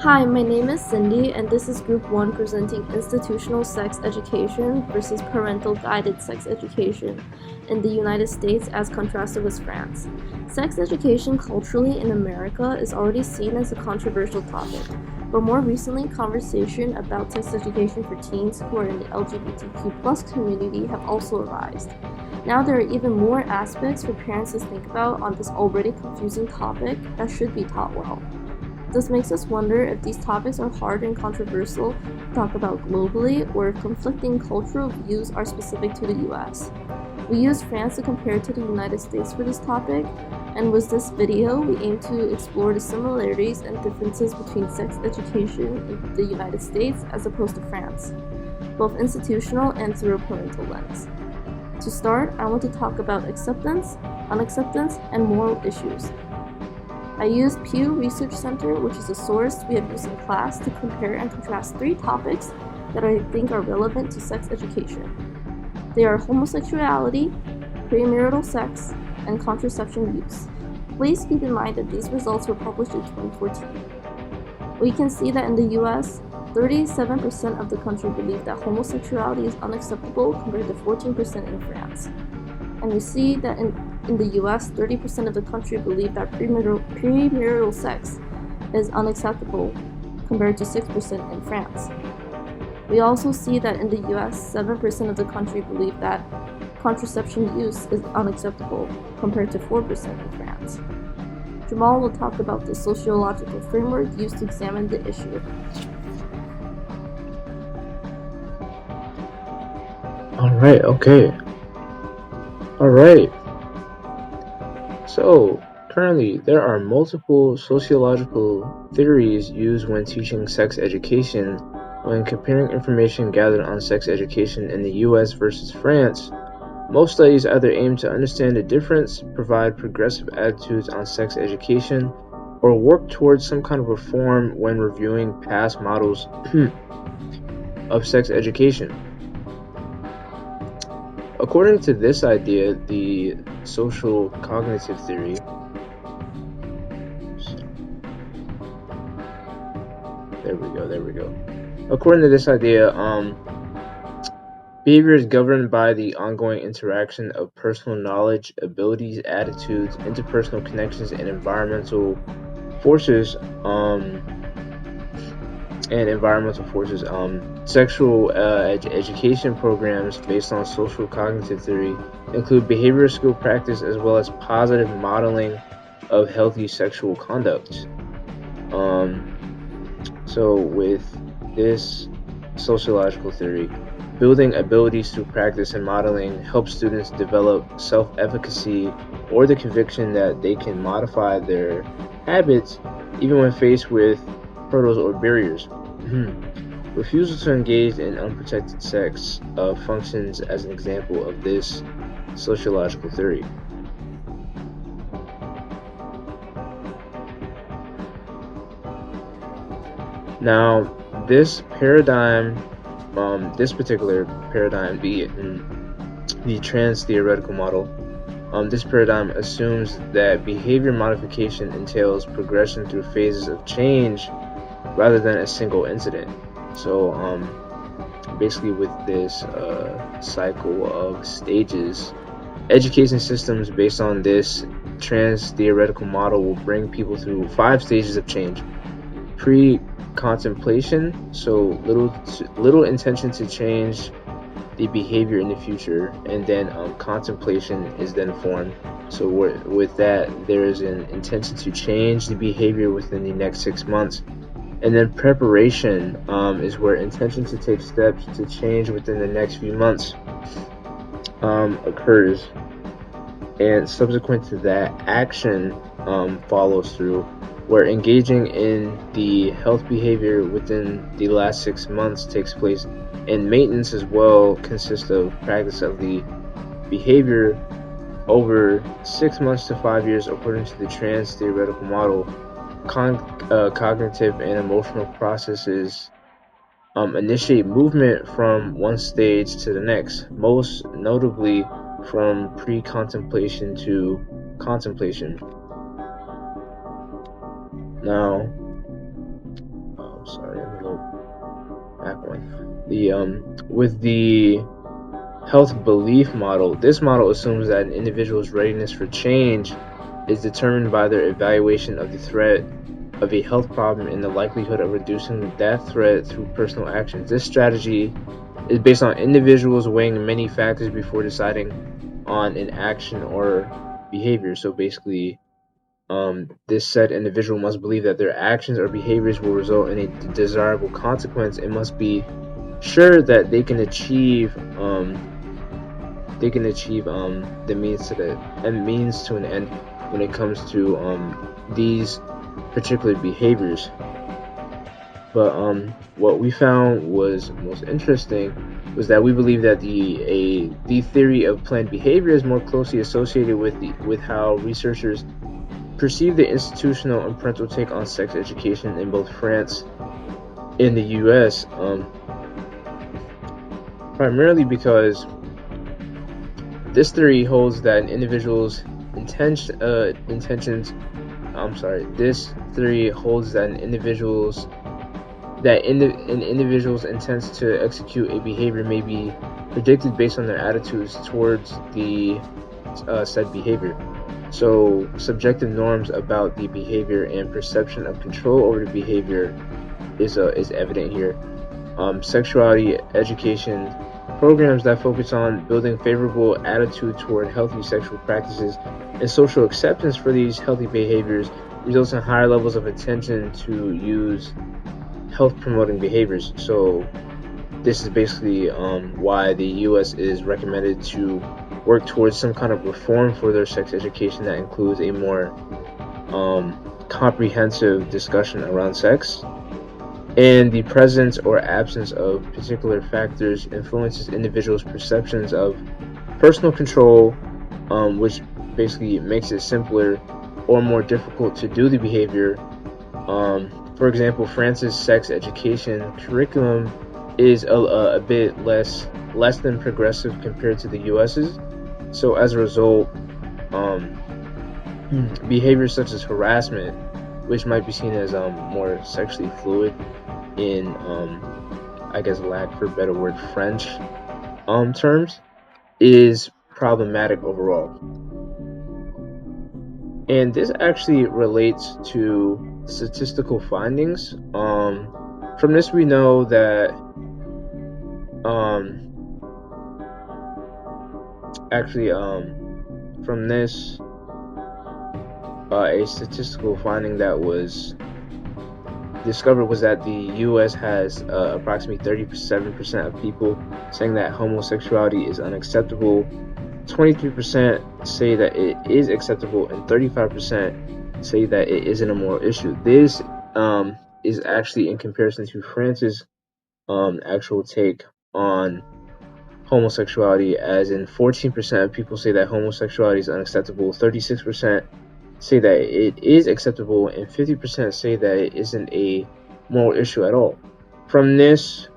Hi, my name is Cindy, and this is Group 1 presenting Institutional Sex Education versus Parental Guided Sex Education in the United States as contrasted with France. Sex education culturally in America is already seen as a controversial topic, but more recently, conversation about sex education for teens who are in the LGBTQ+ community have also arisen. Now there are even more aspects for parents to think about on this already confusing topic that should be taught well. This makes us wonder if these topics are hard and controversial to talk about globally, or if conflicting cultural views are specific to the US. We use France to compare to the United States for this topic, and with this video, we aim to explore the similarities and differences between sex education in the United States as opposed to France, both institutional and through a parental lens. To start, I want to talk about acceptance, unacceptance, and moral issues. I used Pew Research Center, which is a source we have used in class, to compare and contrast 3 topics that I think are relevant to sex education. They are homosexuality, premarital sex, and contraception use. Please keep in mind that these results were published in 2014. We can see that in the US, 37% of the country believe that homosexuality is unacceptable compared to 14% in France. And we see that in the US, 30% of the country believe that premarital sex is unacceptable compared to 6% in France. We also see that in the US, 7% of the country believe that contraception use is unacceptable compared to 4% in France. Jamal will talk about the sociological framework used to examine the issue. Alright. So, currently, there are multiple sociological theories used when teaching sex education. When comparing information gathered on sex education in the US versus France, most studies either aim to understand the difference, provide progressive attitudes on sex education, or work towards some kind of reform when reviewing past models of sex education. According to this idea, the social cognitive theory, there we go. According to this idea, behavior is governed by the ongoing interaction of personal knowledge, abilities, attitudes, interpersonal connections, and environmental forces. Sexual education programs based on social cognitive theory include behavioral skill practice as well as positive modeling of healthy sexual conduct. So with this sociological theory, building abilities through practice and modeling helps students develop self-efficacy or the conviction that they can modify their habits even when faced with hurdles or barriers. Refusal to engage in unprotected sex functions as an example of this sociological theory. Now, this particular paradigm, the trans theoretical model, this paradigm assumes that behavior modification entails progression through phases of change rather than a single incident. So, basically with this cycle of stages, education systems based on this trans theoretical model will bring people through 5 stages of change. Pre-contemplation, so little intention to change the behavior in the future, and then contemplation is then formed. So with that, there is an intention to change the behavior within the next 6 months. And then preparation is where intention to take steps to change within the next few months occurs. And subsequent to that, action follows through, where engaging in the health behavior within the last 6 months takes place. And maintenance as well consists of practice of the behavior over 6 months to 5 years according to the trans theoretical model. Cognitive and emotional processes initiate movement from one stage to the next, most notably from pre-contemplation to contemplation. Now, back one. With the health belief model, this model assumes that an individual's readiness for change is determined by their evaluation of the threat of a health problem and the likelihood of reducing that threat through personal actions. This strategy is based on individuals weighing many factors before deciding on an action or behavior. So basically, this said individual must believe that their actions or behaviors will result in a desirable consequence and must be sure that they can achieve the means to an end when it comes to these particular behaviors. But what we found was most interesting was that we believe that the theory of planned behavior is more closely associated with how researchers perceive the institutional and parental take on sex education in both France and the U.S. Primarily because this theory holds that an individual's intentions. This theory holds that an individual's intents to execute a behavior may be predicted based on their attitudes towards the said behavior. So subjective norms about the behavior and perception of control over the behavior is evident here. Sexuality education programs that focus on building favorable attitude toward healthy sexual practices and social acceptance for these healthy behaviors results in higher levels of attention to use health promoting behaviors. So this is basically why the U.S. is recommended to work towards some kind of reform for their sex education that includes a more comprehensive discussion around sex. And the presence or absence of particular factors influences individuals' perceptions of personal control, which basically makes it simpler or more difficult to do the behavior. For example, France's sex education curriculum is a bit less than progressive compared to the U.S.'s. So as a result, behaviors such as harassment, which might be seen as more sexually fluid in I guess lack for a better word French terms, is problematic overall. And this actually relates to statistical findings. From this we know that from this a statistical finding that was discovered was that the U.S. has approximately 37% of people saying that homosexuality is unacceptable, 23% say that it is acceptable, and 35% say that it isn't a moral issue. This is actually in comparison to France's actual take on homosexuality, as in 14% of people say that homosexuality is unacceptable, 36% say that it is acceptable, and 50% say that it isn't a moral issue at all. From this,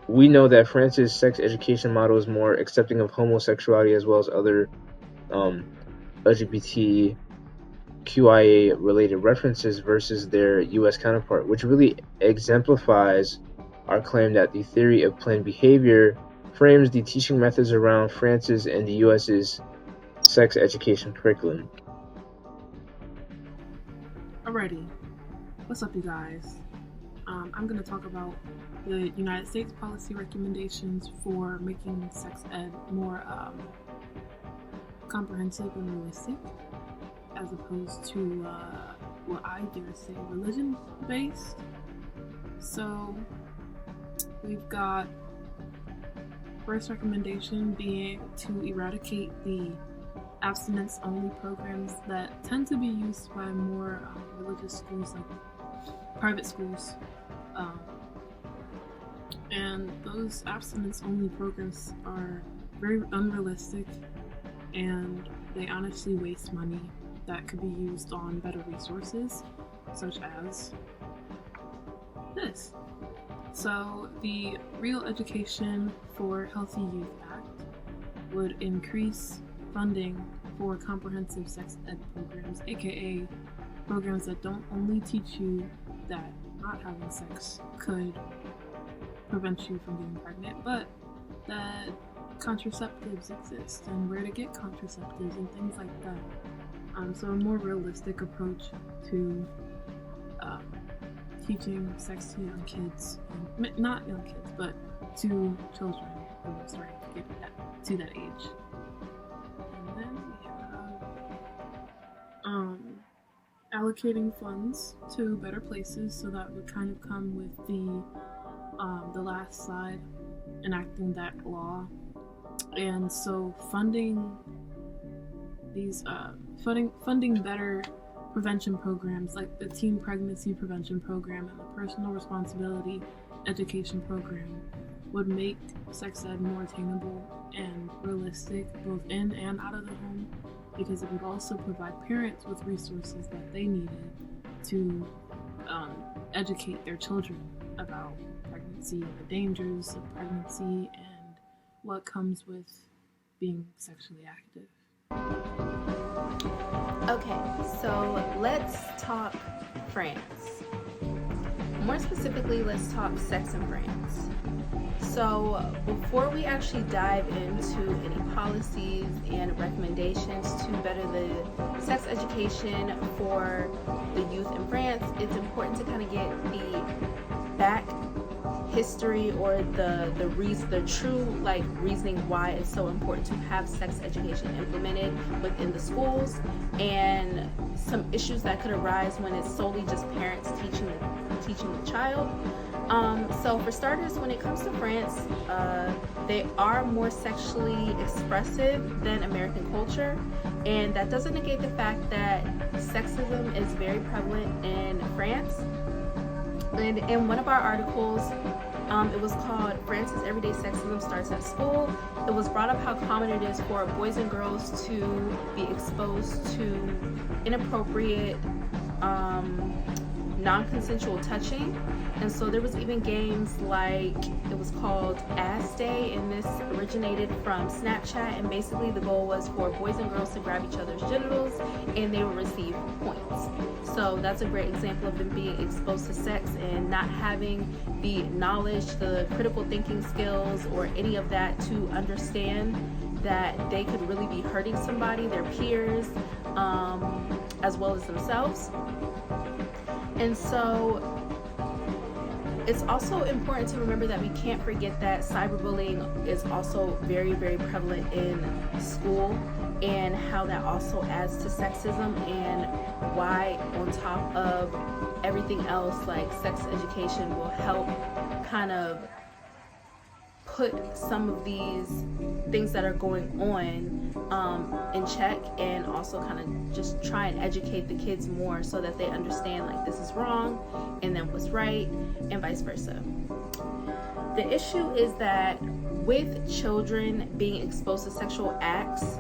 we know that France's sex education model is more accepting of homosexuality as well as other LGBTQIA related references versus their US counterpart, which really exemplifies our claim that the theory of planned behavior frames the teaching methods around France's and the US's sex education curriculum. Alrighty, what's up, you guys? I'm going to talk about the United States policy recommendations for making sex ed more comprehensive and realistic, as opposed to what I dare say religion-based. So we've got first recommendation being to eradicate the abstinence-only programs that tend to be used by more religious schools, like private schools. And those abstinence-only programs are very unrealistic, and they honestly waste money that could be used on better resources, such as this. So the Real Education for Healthy Youth Act would increase funding for comprehensive sex ed programs, aka programs that don't only teach you that not having sex could prevent you from getting pregnant, but that contraceptives exist and where to get contraceptives and things like that. So a more realistic approach to teaching sex to young kids, not young kids, but to children who are starting to get to that age. And then we have allocating funds to better places, so that would kind of come with the last slide, enacting that law. And so funding these funding better prevention programs like the teen pregnancy prevention program and the personal responsibility education program would make sex ed more attainable and realistic both in and out of the home, because it would also provide parents with resources that they needed to educate their children about pregnancy and the dangers of pregnancy and what comes with being sexually active. Okay, so let's talk France. More specifically, let's talk sex in France. So before we actually dive into any policies and recommendations to better the sex education for the youth in France, it's important to kind of get the back history or the true reasoning why it's so important to have sex education implemented within the schools, and some issues that could arise when it's solely just parents teaching the child. So for starters, when it comes to France, they are more sexually expressive than American culture, and that doesn't negate the fact that sexism is very prevalent in France. And in one of our articles, it was called France's Everyday Sexism Starts at School. It was brought up how common it is for boys and girls to be exposed to inappropriate, non-consensual touching. And so there was even games like, it was called Ass Day, and this originated from Snapchat, and basically the goal was for boys and girls to grab each other's genitals and they would receive points. So that's a great example of them being exposed to sex and not having the knowledge, the critical thinking skills, or any of that to understand that they could really be hurting somebody, their peers, as well as themselves. And so it's also important to remember that we can't forget that cyberbullying is also very, very prevalent in school, and how that also adds to sexism, and why on top of everything else, like sex education will help kind of put some of these things that are going on in check, and also kind of just try and educate the kids more so that they understand like this is wrong and then what's right, and vice versa. The issue is that with children being exposed to sexual acts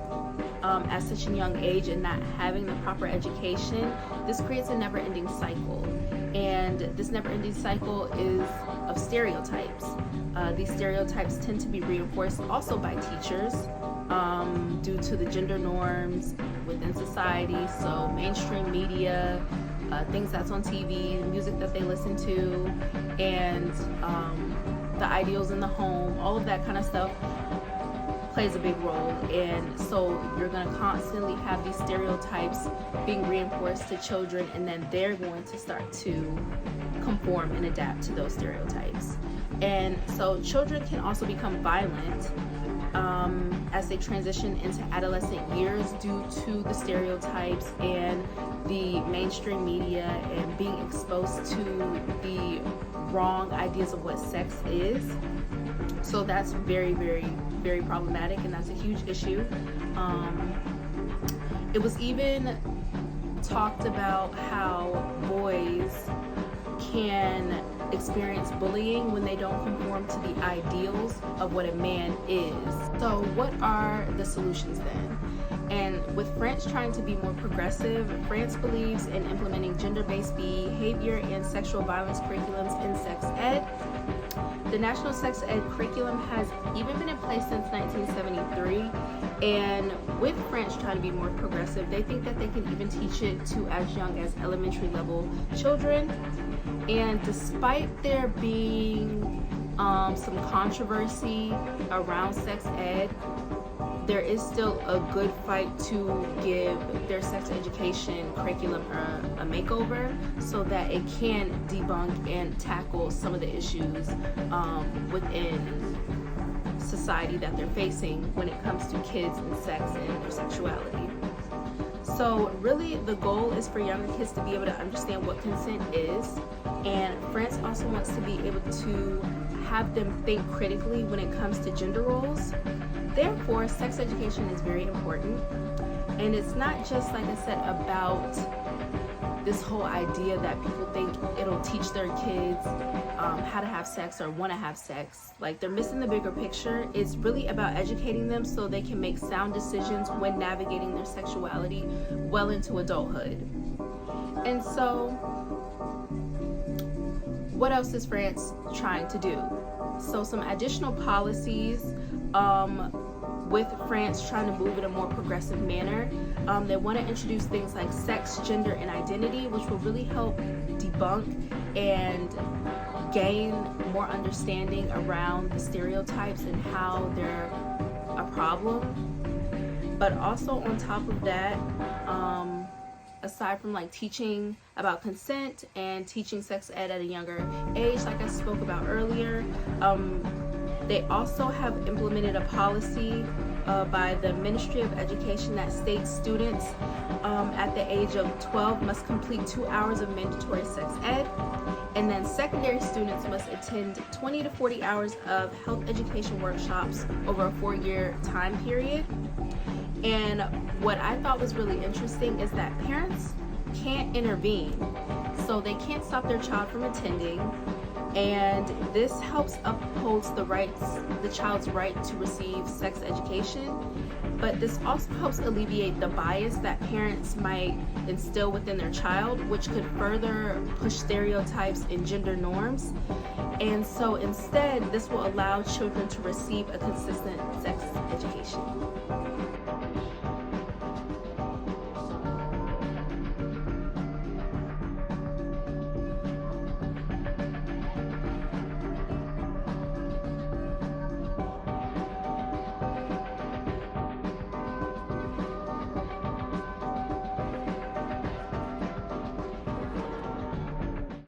at such a young age and not having the proper education, this creates a never-ending cycle. And this never-ending cycle is of stereotypes. These stereotypes tend to be reinforced also by teachers due to the gender norms within society. So mainstream media, things that's on TV, music that they listen to, and the ideals in the home, all of that kind of stuff plays a big role. And so you're going to constantly have these stereotypes being reinforced to children, and then they're going to start to conform and adapt to those stereotypes. And so children can also become violent as they transition into adolescent years due to the stereotypes and the mainstream media, and being exposed to the wrong ideas of what sex is. So that's very, very, very problematic, and that's a huge issue. It was even talked about how boys can experience bullying when they don't conform to the ideals of what a man is. So what are the solutions then? And with France trying to be more progressive, France believes in implementing gender-based behavior and sexual violence curriculums in sex ed. The National Sex Ed curriculum has even been in place since 1973, and with France trying to be more progressive, they think that they can even teach it to as young as elementary level children. And despite there being some controversy around sex ed, there is still a good fight to give their sex education curriculum a makeover so that it can debunk and tackle some of the issues within society that they're facing when it comes to kids and sex and their sexuality. So really the goal is for younger kids to be able to understand what consent is, and France also wants to be able to have them think critically when it comes to gender roles. Therefore, sex education is very important, and it's not just, like I said, about this whole idea that people think it'll teach their kids how to have sex or want to have sex. Like, they're missing the bigger picture. It's really about educating them so they can make sound decisions when navigating their sexuality well into adulthood. And so, what else is France trying to do? So some additional policies with France trying to move in a more progressive manner. They want to introduce things like sex, gender, and identity, which will really help debunk and gain more understanding around the stereotypes and how they're a problem. But also on top of that, aside from like teaching about consent and teaching sex ed at a younger age, like I spoke about earlier, they also have implemented a policy by the Ministry of Education that states students at the age of 12 must complete 2 hours of mandatory sex ed, and then secondary students must attend 20 to 40 hours of health education workshops over a 4-year time period. And what I thought was really interesting is that parents can't intervene, so they can't stop their child from attending, and this helps upholds the child's right to receive sex education. But this also helps alleviate the bias that parents might instill within their child, which could further push stereotypes and gender norms. And so instead, this will allow children to receive a consistent sex education.